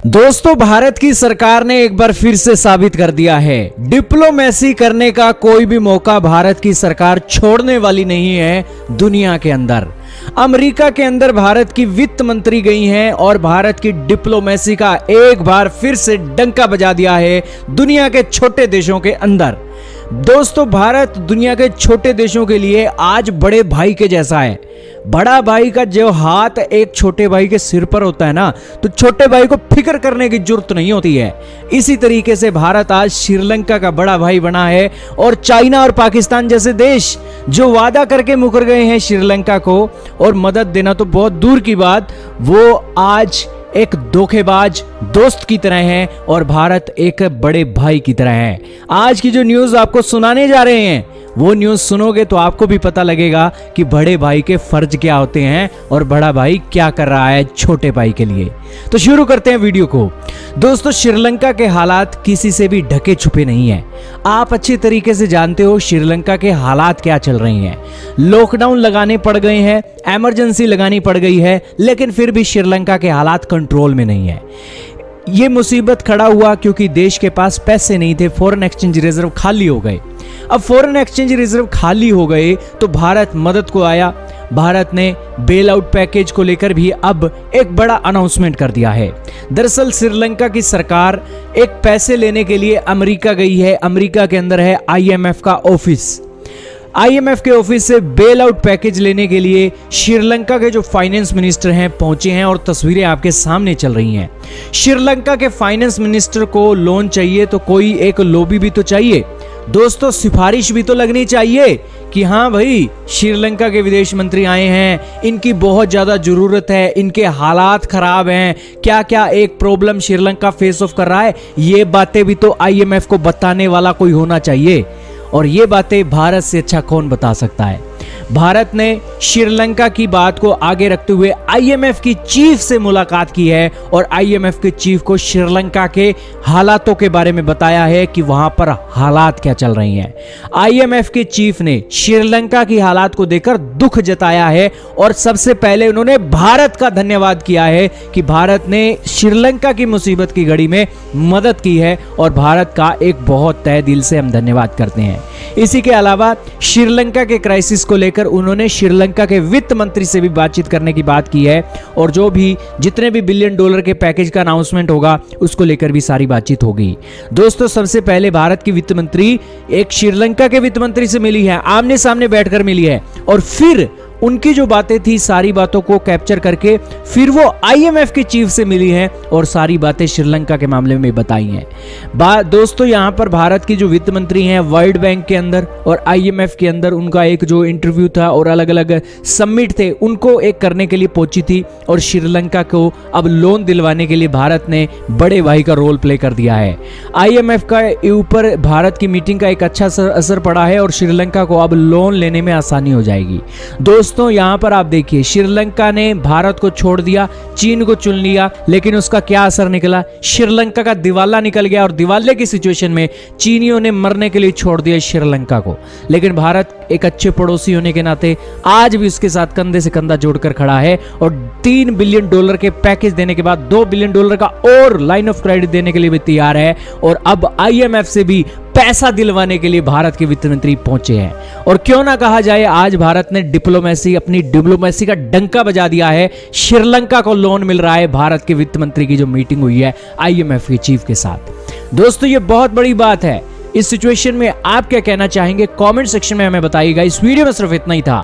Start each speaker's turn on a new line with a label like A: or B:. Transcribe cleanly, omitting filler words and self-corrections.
A: दोस्तों, भारत की सरकार ने एक बार फिर से साबित कर दिया है, डिप्लोमेसी करने का कोई भी मौका भारत की सरकार छोड़ने वाली नहीं है। दुनिया के अंदर, अमेरिका के अंदर भारत की वित्त मंत्री गई हैं और भारत की डिप्लोमेसी का एक बार फिर से डंका बजा दिया है दुनिया के छोटे देशों के अंदर। दोस्तों, भारत दुनिया के छोटे देशों के लिए आज बड़े भाई के जैसा है। बड़ा भाई का जो हाथ एक छोटे भाई के सिर पर होता है ना, तो छोटे भाई को फिक्र करने की जरूरत नहीं होती है। इसी तरीके से भारत आज श्रीलंका का बड़ा भाई बना है और चाइना और पाकिस्तान जैसे देश जो वादा करके मुकर गए हैं श्रीलंका को और मदद देना तो बहुत दूर की बात, वो आज एक धोखेबाज दोस्त की तरह है और भारत एक बड़े भाई की तरह है। आज की जो न्यूज आपको सुनाने जा रहे हैं, वो न्यूज सुनोगे तो आपको भी पता लगेगा कि बड़े भाई के फर्ज क्या होते हैं और बड़ा भाई क्या कर रहा है छोटे भाई के लिए। तो शुरू करते हैं वीडियो को। दोस्तों, श्रीलंका के हालात किसी से भी ढके छुपे नहीं है। आप अच्छी तरीके से जानते हो श्रीलंका के हालात क्या चल रही हैं। लॉकडाउन लगाने पड़ गए हैं, इमरजेंसी लगानी पड़ गई है, लेकिन फिर भी श्रीलंका के हालात कंट्रोल में नहीं है। ये मुसीबत खड़ा हुआ क्योंकि देश के पास पैसे नहीं थे, फॉरेन एक्सचेंज रिजर्व खाली हो गए। अब फॉरेन एक्सचेंज रिजर्व खाली हो गए तो भारत मदद को आया। भारत ने बेल आउट पैकेज को लेकर भी अब एक बड़ा अनाउंसमेंट कर दिया है। दरअसल श्रीलंका की सरकार एक पैसे लेने के लिए अमेरिका गई है। अमेरिका के अंदर है IMF का ऑफिस। IMF के ऑफिस से बेल आउट पैकेज लेने के लिए श्रीलंका के जो फाइनेंस मिनिस्टर हैं पहुंचे हैं और तस्वीरें आपके सामने चल रही हैं। श्रीलंका के फाइनेंस मिनिस्टर को लोन चाहिए तो कोई एक लॉबी भी तो चाहिए। दोस्तों, सिफारिश भी तो लगनी चाहिए कि हाँ भाई, श्रीलंका के विदेश मंत्री आए हैं, इनकी बहुत ज्यादा जरूरत है, इनके हालात खराब हैं, क्या क्या एक प्रॉब्लम श्रीलंका फेस ऑफ कर रहा है, ये बातें भी तो IMF को बताने वाला कोई होना चाहिए। और ये बातें भारत से अच्छा कौन बता सकता है। भारत ने श्रीलंका की बात को आगे रखते हुए IMF की चीफ से मुलाकात की है और IMF के चीफ को श्रीलंका के हालातों के बारे में बताया है कि वहां पर हालात क्या चल रही हैं। IMF के चीफ ने श्रीलंका की हालात को देखकर दुख जताया है और सबसे पहले उन्होंने भारत का धन्यवाद किया है कि भारत ने श्रीलंका की मुसीबत की घड़ी में मदद की है और भारत का एक बहुत तहे दिल से हम धन्यवाद करते हैं। इसी के अलावा श्रीलंका के क्राइसिस को लेकर उन्होंने श्रीलंका के वित्त मंत्री से भी बातचीत करने की बात की है और जो भी जितने भी $1 बिलियन के पैकेज का अनाउंसमेंट होगा उसको लेकर भी सारी बातचीत होगी। दोस्तों, सबसे पहले भारत की वित्त मंत्री एक श्रीलंका के वित्त मंत्री से मिली है, आमने सामने बैठकर मिली है और फिर उनकी जो बातें थी सारी बातों को कैप्चर करके फिर वो IMF के चीफ से मिली हैं और सारी बातें श्रीलंका के मामले में बताई हैं। दोस्तों, यहाँ पर भारत की जो वित्त मंत्री हैं वर्ल्ड बैंक के अंदर और IMF के अंदर उनका एक जो इंटरव्यू था और अलग अलग समिट थे उनको एक करने के लिए पहुंची थी और श्रीलंका को अब लोन दिलवाने के लिए भारत ने बड़े भाई का रोल प्ले कर दिया है। IMF का ऊपर भारत की मीटिंग का एक अच्छा असर पड़ा है और श्रीलंका को अब लोन लेने में आसानी हो जाएगी। दोस्तों, यहां पर आप देखिए श्रीलंका ने भारत को छोड़ दिया, चीन को चुन लिया, लेकिन उसका क्या असर निकला? श्रीलंका का दिवाला निकल गया और दिवाले की सिचुएशन में चीनियों ने मरने के लिए छोड़ दिया श्रीलंका को। लेकिन भारत एक अच्छे पड़ोसी होने के नाते आज भी उसके साथ कंधे से कंधा जोड़कर खड़ा है और $3 बिलियन के पैकेज देने के बाद $2 बिलियन का और लाइन ऑफ क्रेडिट देने के लिए भी तैयार है और अब IMF से भी पैसा दिलवाने के लिए भारत के वित्त मंत्री पहुंचे हैं। और क्यों ना कहा जाए, आज भारत ने अपनी डिप्लोमेसी का डंका बजा दिया है। श्रीलंका को लोन मिल रहा है भारत के वित्त मंत्री की जो मीटिंग हुई है IMF के चीफ के साथ। दोस्तों, ये बहुत बड़ी बात है। इस सिचुएशन में आप क्या कहना चाहेंगे? कमेंट सेक्शन में हमें बताइएगा। इस वीडियो में सिर्फ इतना ही था।